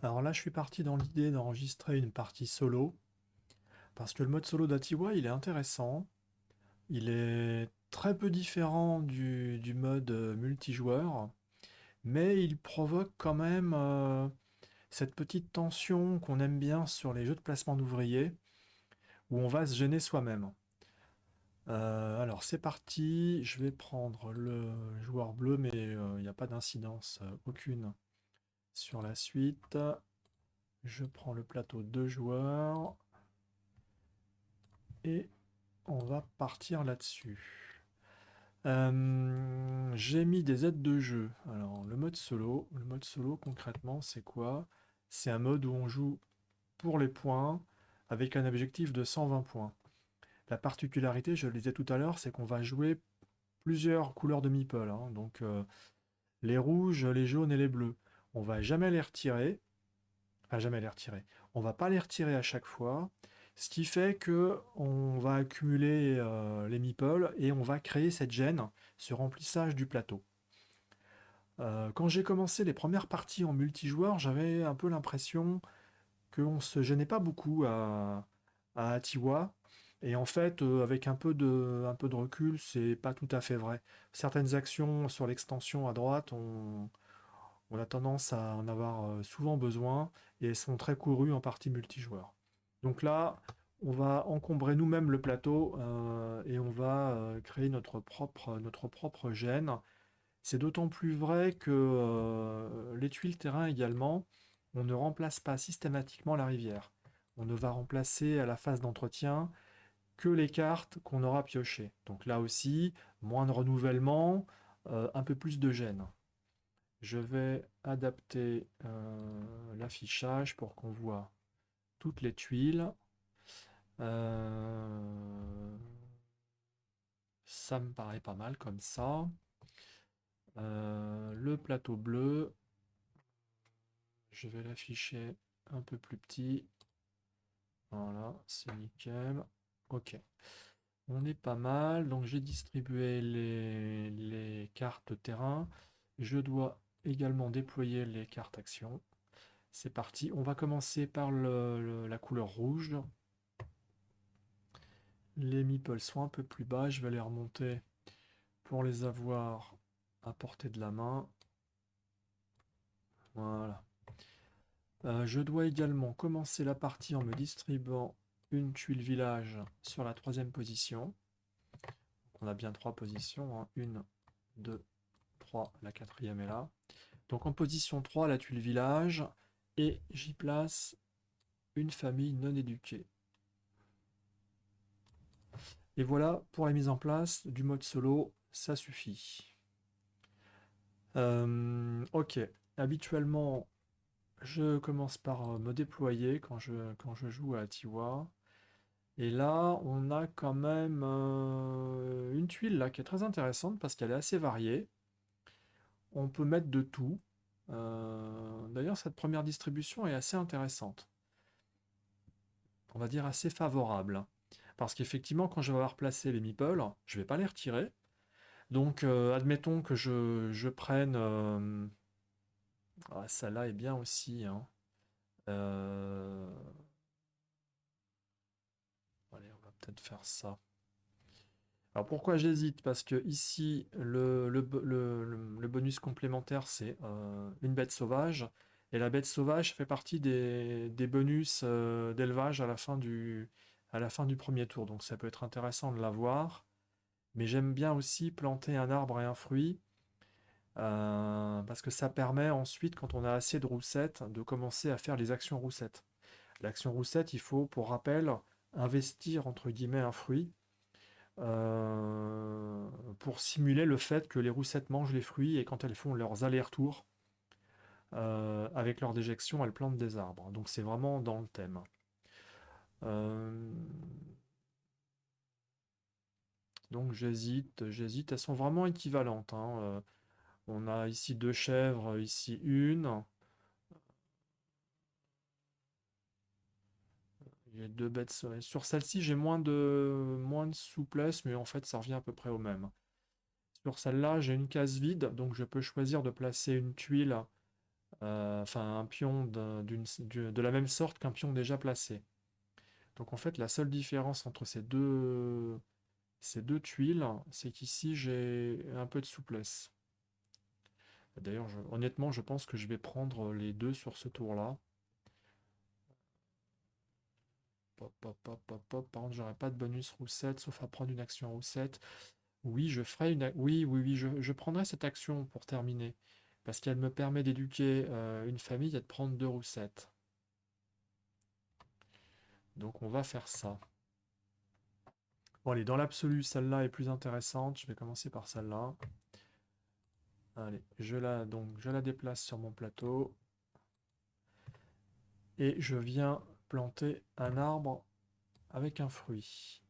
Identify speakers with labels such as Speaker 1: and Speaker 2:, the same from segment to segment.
Speaker 1: Alors là, je suis parti dans l'idée d'enregistrer une partie solo, parce que le mode solo d'Atiwa, il est intéressant. Il est très peu différent du mode multijoueur, mais il provoque quand même cette petite tension qu'on aime bien sur les jeux de placement d'ouvriers, où on va se gêner soi-même. Alors c'est parti, je vais prendre le joueur bleu, mais il n'y a pas d'incidence aucune sur la suite. Je prends le plateau 2 joueurs et on va partir là-dessus. J'ai mis des aides de jeu. Alors, le mode solo concrètement, c'est quoi? C'est un mode où on joue pour les points avec un objectif de 120 points. La particularité, je le disais tout à l'heure, c'est qu'on va jouer plusieurs couleurs de meeple, hein. Donc, les rouges, les jaunes et les bleus. On va jamais les retirer. Enfin, jamais les retirer. On va pas les retirer à chaque fois. Ce qui fait que on va accumuler les meeples et on va créer cette gêne, ce remplissage du plateau. Quand j'ai commencé les premières parties en multijoueur, j'avais un peu l'impression qu'on se gênait pas beaucoup à Atiwa. Et en fait, avec un peu de recul, c'est pas tout à fait vrai. Certaines actions sur l'extension à droite, on a tendance à en avoir souvent besoin et elles sont très courues en partie multijoueur. Donc là, on va encombrer nous-mêmes le plateau et on va créer notre propre gène. C'est d'autant plus vrai que les tuiles terrain également, on ne remplace pas systématiquement la rivière. On ne va remplacer à la phase d'entretien que les cartes qu'on aura piochées. Donc là aussi, moins de renouvellement, un peu plus de gêne. Je vais adapter l'affichage pour qu'on voit toutes les tuiles. Euh, Ça me paraît pas mal comme ça. Le plateau bleu, je vais l'afficher un peu plus petit. Voilà, c'est nickel. Ok, on est pas mal. Donc j'ai distribué les cartes terrain. Je dois également déployer les cartes actions. C'est parti. On va commencer par la couleur rouge. Les meeples sont un peu plus bas. Je vais les remonter pour les avoir à portée de la main. Voilà. Je dois également commencer la partie en me distribuant une tuile village sur la troisième position. On a bien trois positions, hein. Une, deux, trois. La quatrième est là. Donc en position 3, la tuile village. Et j'y place une famille non éduquée. Et voilà pour la mise en place du mode solo, ça suffit. Ok, habituellement, je commence par me déployer quand je joue à Tiwa. Et là, on a quand même une tuile là qui est très intéressante parce qu'elle est assez variée. On peut mettre de tout. D'ailleurs, cette première distribution est assez intéressante. On va dire assez favorable. Parce qu'effectivement, quand je vais avoir placé les meeples, je ne vais pas les retirer. Donc, admettons que je prenne. Ah, celle-là est bien aussi, hein. Euh, Allez, on va peut-être faire ça. Alors pourquoi j'hésite? Parce que ici, le bonus complémentaire, c'est une bête sauvage. Et la bête sauvage fait partie des bonus d'élevage à la fin du premier tour. Donc ça peut être intéressant de l'avoir. Mais j'aime bien aussi planter un arbre et un fruit. Parce que ça permet ensuite, quand on a assez de roussettes, de commencer à faire les actions roussettes. L'action roussette, il faut, pour rappel, investir entre guillemets un fruit pour simuler le fait que les roussettes mangent les fruits et quand elles font leurs allers-retours avec leur déjection, elles plantent des arbres. Donc c'est vraiment dans le thème. Euh, donc j'hésite. Elles sont vraiment équivalentes, hein. On a ici deux chèvres, ici une. J'ai deux bêtes. Sur celle-ci, j'ai moins de souplesse, mais en fait, ça revient à peu près au même. Sur celle-là, j'ai une case vide, donc je peux choisir de placer une tuile Enfin un pion de la même sorte qu'un pion déjà placé. Donc en fait, la seule différence entre ces deux tuiles, c'est qu'ici j'ai un peu de souplesse. D'ailleurs, honnêtement, je pense que je vais prendre les deux sur ce tour-là. Pop, pop, pop, pop, pop. Par contre, j'aurai pas de bonus roussette, sauf à prendre une action roussette. Oui, je ferai Oui, oui, oui, je prendrai cette action pour terminer. Parce qu'elle me permet d'éduquer une famille et de prendre deux roussettes. Donc on va faire ça. Bon, allez, dans l'absolu, celle-là est plus intéressante. Je vais commencer par celle-là. Allez, je la déplace sur mon plateau. Et je viens planter un arbre avec un fruit.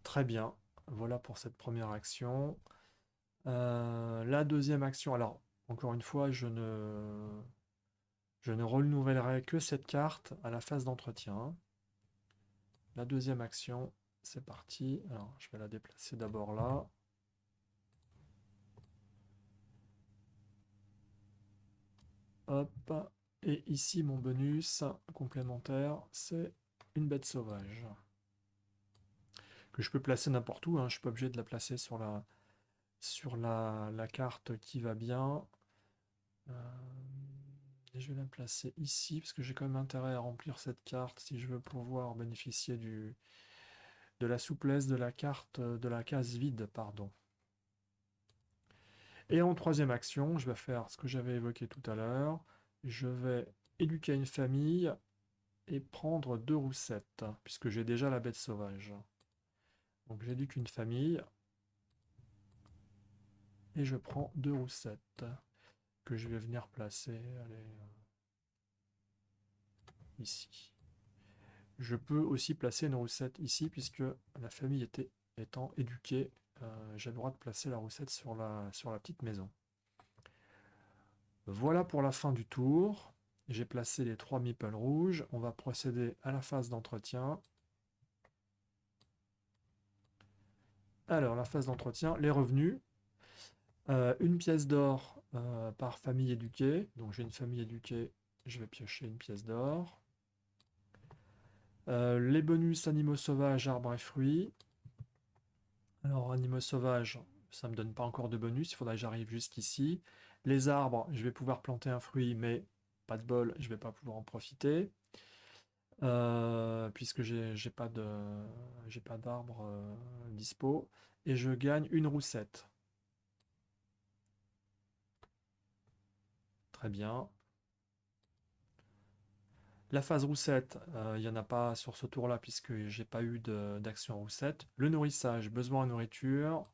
Speaker 1: Très bien. Voilà pour cette première action. La deuxième action, alors, encore une fois, je ne renouvellerai que cette carte à la phase d'entretien. La deuxième action, c'est parti. Alors, je vais la déplacer d'abord là. Hop. Et ici, mon bonus complémentaire, c'est une bête sauvage. Que je peux placer n'importe où, hein. Je ne suis pas obligé de la placer sur la carte qui va bien. Euh, et je vais la placer ici, parce que j'ai quand même intérêt à remplir cette carte si je veux pouvoir bénéficier de la souplesse de la carte, de la case vide, pardon. Et en troisième action, je vais faire ce que j'avais évoqué tout à l'heure. Je vais éduquer une famille et prendre deux roussettes, puisque j'ai déjà la bête sauvage. Donc j'éduque une famille et je prends deux roussettes que je vais venir placer ici. Je peux aussi placer une roussette ici, puisque la famille étant éduquée, j'ai le droit de placer la roussette sur la petite maison. Voilà pour la fin du tour. J'ai placé les trois meeples rouges. On va procéder à la phase d'entretien. Alors, la phase d'entretien, les revenus. Une pièce d'or par famille éduquée. Donc, j'ai une famille éduquée, je vais piocher une pièce d'or. Les bonus animaux sauvages, arbres et fruits. Alors, animaux sauvages, ça ne me donne pas encore de bonus, il faudra que j'arrive jusqu'ici. Les arbres, je vais pouvoir planter un fruit, mais pas de bol, je ne vais pas pouvoir en profiter. Puisque j'ai pas d'arbre dispo. Et je gagne une roussette. Très bien. La phase roussette, il n'y en a pas sur ce tour-là puisque j'ai pas eu d'action roussette. Le nourrissage, besoin en nourriture.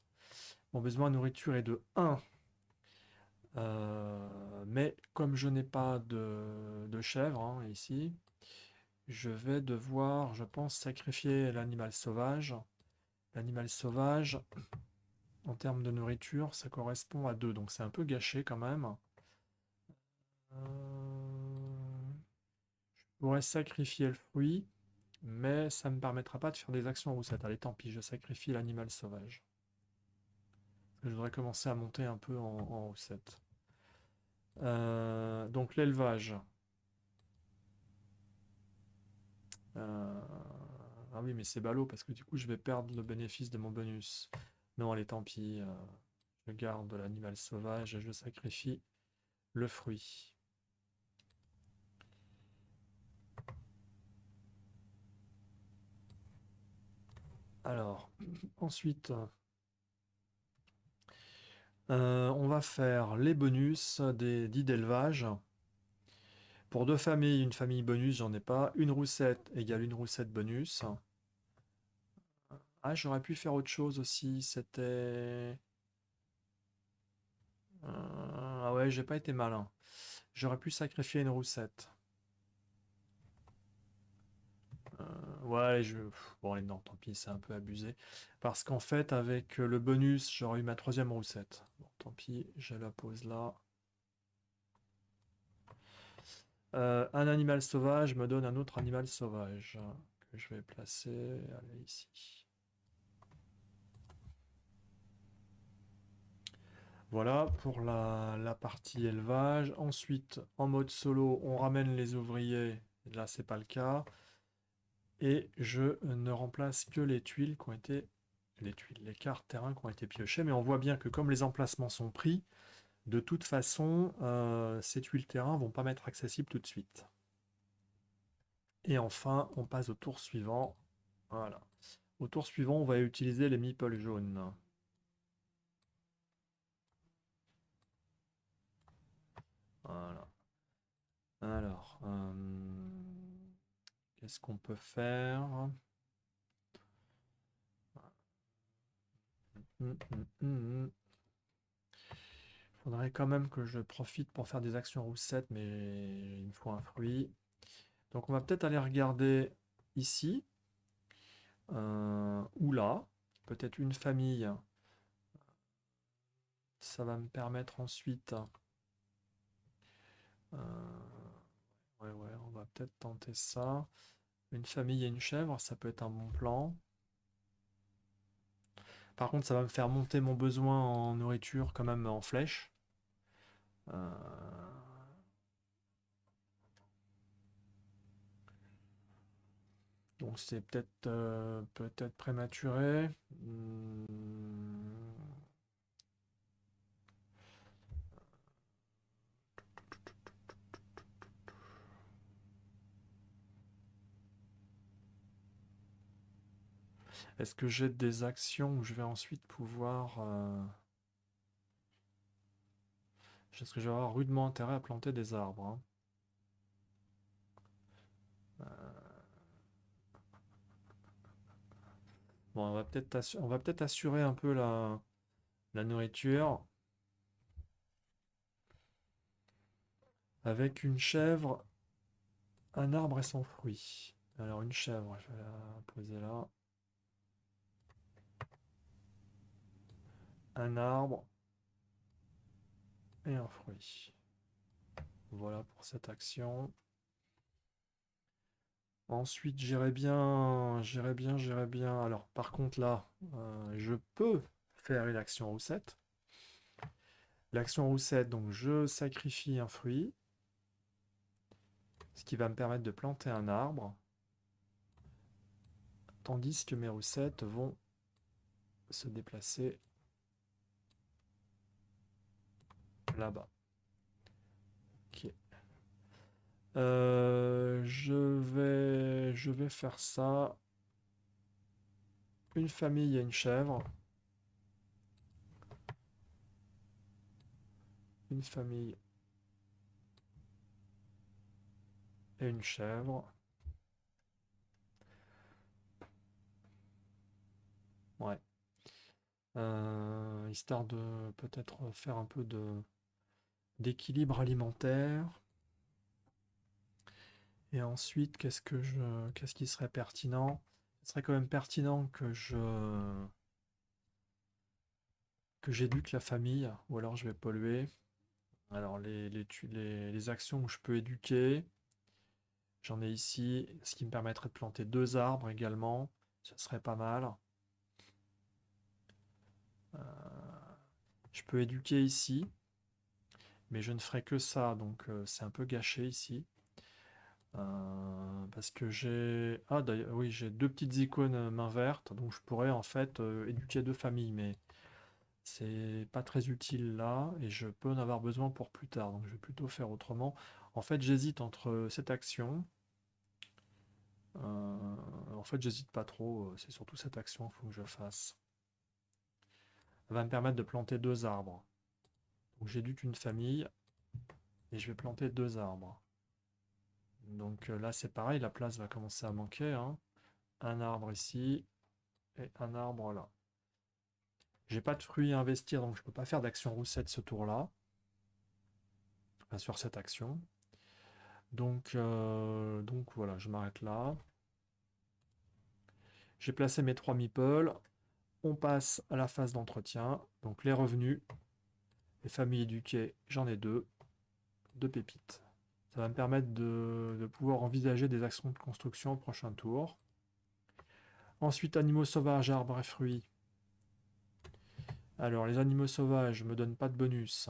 Speaker 1: Mon besoin en nourriture est de 1. Mais comme je n'ai pas de chèvre hein, ici, je vais devoir, je pense, sacrifier l'animal sauvage. L'animal sauvage, en termes de nourriture, ça correspond à 2, donc c'est un peu gâché quand même. Je pourrais sacrifier le fruit, mais ça ne me permettra pas de faire des actions roussettes. Allez, tant pis, je sacrifie l'animal sauvage. Je voudrais commencer à monter un peu en roussette. Donc l'élevage. Euh, Ah oui, mais c'est ballot parce que du coup, je vais perdre le bénéfice de mon bonus. Non, allez, tant pis. Je garde l'animal sauvage et je sacrifie le fruit. Alors, ensuite, on va faire les bonus des dits d'élevage. Pour deux familles, une famille bonus, j'en ai pas. Une roussette égale une roussette bonus. Ah, j'aurais pu faire autre chose aussi. C'était. Ah ouais, j'ai pas été malin. J'aurais pu sacrifier une roussette. Ouais, bon, allez, non, tant pis, c'est un peu abusé. Parce qu'en fait, avec le bonus, j'aurais eu ma troisième roussette. Bon, tant pis, je la pose là. Un animal sauvage me donne un autre animal sauvage que je vais placer allez, ici. Voilà pour la partie élevage. Ensuite, en mode solo, on ramène les ouvriers. Là, c'est pas le cas. Et je ne remplace que les tuiles qui ont été... les cartes terrain qui ont été piochées. Mais on voit bien que comme les emplacements sont pris, de toute façon, ces tuiles terrain vont pas m'être accessibles tout de suite. Et enfin, on passe au tour suivant. Voilà. Au tour suivant, on va utiliser les meeples jaunes. Voilà. Alors, qu'est-ce qu'on peut faire? Faudrait quand même que je profite pour faire des actions roussettes, mais il me faut un fruit. Donc on va peut-être aller regarder ici, ou là. Peut-être une famille. Ça va me permettre ensuite... ouais, on va peut-être tenter ça. Une famille et une chèvre, ça peut être un bon plan. Par contre, ça va me faire monter mon besoin en nourriture quand même en flèche. Euh, Donc c'est peut-être prématuré. Est-ce que j'ai des actions où je vais ensuite pouvoir... Est-ce que je vais avoir rudement intérêt à planter des arbres, hein. Bon, on va peut-être assurer un peu la nourriture avec une chèvre, un arbre et son fruit. Alors une chèvre, je vais la poser là. Un arbre et un fruit. Voilà pour cette action. Ensuite, j'irai bien. Alors, par contre, là, je peux faire une action roussette. L'action roussette, donc je sacrifie un fruit, ce qui va me permettre de planter un arbre, tandis que mes roussettes vont se déplacer là-bas. Ok. Je vais faire ça. Une famille et une chèvre. Une famille et une chèvre. Ouais. Histoire de peut-être faire un peu d'équilibre alimentaire. Et ensuite, qu'est-ce qui serait pertinent? Ce serait quand même pertinent que j'éduque la famille, ou alors je vais polluer. Alors les actions où je peux éduquer, j'en ai ici, ce qui me permettrait de planter 2 arbres également, ce serait pas mal. Euh, je peux éduquer ici, mais je ne ferai que ça, donc c'est un peu gâché ici. Parce que j'ai... Ah d'ailleurs, oui, j'ai 2 petites icônes main verte, donc je pourrais en fait éduquer 2 familles, mais c'est pas très utile là, et je peux en avoir besoin pour plus tard, donc je vais plutôt faire autrement. En fait, j'hésite entre cette action. En fait, j'hésite pas trop, c'est surtout cette action qu'il faut que je fasse. Elle va me permettre de planter 2 arbres. Donc j'éduque une famille, et je vais planter 2 arbres. Donc là, c'est pareil, la place va commencer à manquer, hein. Un arbre ici, et un arbre là. J'ai pas de fruits à investir, donc je peux pas faire d'action roussette ce tour-là. Enfin, sur cette action. Donc voilà, je m'arrête là. J'ai placé mes 3 meeples. On passe à la phase d'entretien. Donc les revenus, les familles éduquées, j'en ai 2 pépites. Ça va me permettre de pouvoir envisager des actions de construction au prochain tour. Ensuite, animaux sauvages, arbres et fruits. Alors, les animaux sauvages me donnent pas de bonus.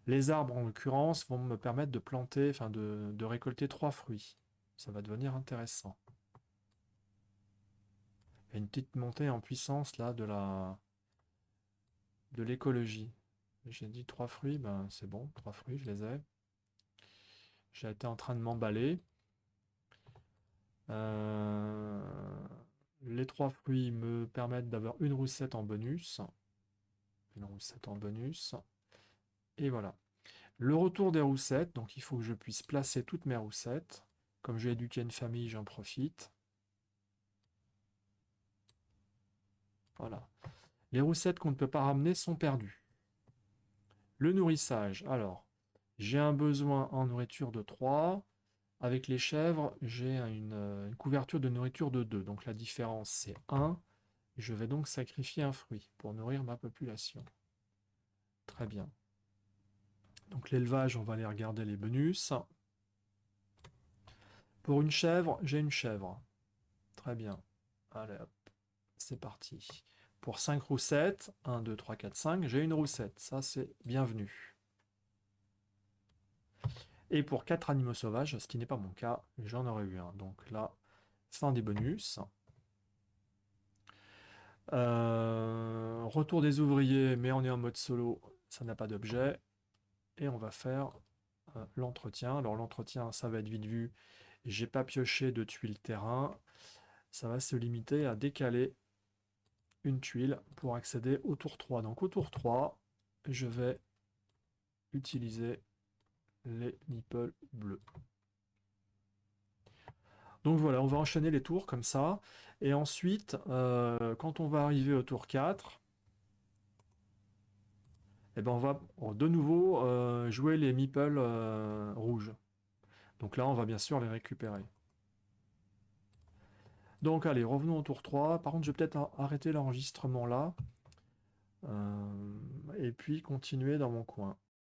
Speaker 1: Les arbres, en l'occurrence, vont me permettre de planter, enfin de récolter 3 fruits. Ça va devenir intéressant. Il y a une petite montée en puissance là de l'écologie. J'ai dit 3 fruits, ben c'est bon, 3 fruits, je les ai. J'ai été en train de m'emballer. Euh, Les 3 fruits me permettent d'avoir une roussette en bonus. Une roussette en bonus. Et voilà. Le retour des roussettes, donc il faut que je puisse placer toutes mes roussettes. Comme j'ai éduqué une famille, j'en profite. Voilà. Les roussettes qu'on ne peut pas ramener sont perdues. Le nourrissage. Alors, j'ai un besoin en nourriture de 3. Avec les chèvres, j'ai une couverture de nourriture de 2. Donc la différence, c'est 1. Je vais donc sacrifier un fruit pour nourrir ma population. Très bien. Donc l'élevage, on va aller regarder les bonus. Pour une chèvre, j'ai une chèvre. Très bien. Allez hop, c'est parti. Pour 5 roussettes, 1, 2, 3, 4, 5, j'ai une roussette. Ça, c'est bienvenu. Et pour 4 animaux sauvages, ce qui n'est pas mon cas, j'en aurais eu un. Donc là, fin des bonus. Retour des ouvriers, mais on est en mode solo, ça n'a pas d'objet. Et on va faire l'entretien. Alors l'entretien, ça va être vite vu. J'ai pas pioché de tuiles terrain. Ça va se limiter à décaler une tuile pour accéder au tour 3. Donc au tour 3, je vais utiliser les nipples bleus. Donc voilà, on va enchaîner les tours comme ça. Et ensuite, quand on va arriver au tour 4, eh ben on va de nouveau jouer les meeples rouges. Donc là, on va bien sûr les récupérer. Donc allez, revenons au tour 3. Par contre, je vais peut-être arrêter l'enregistrement là. Et puis continuer dans mon coin.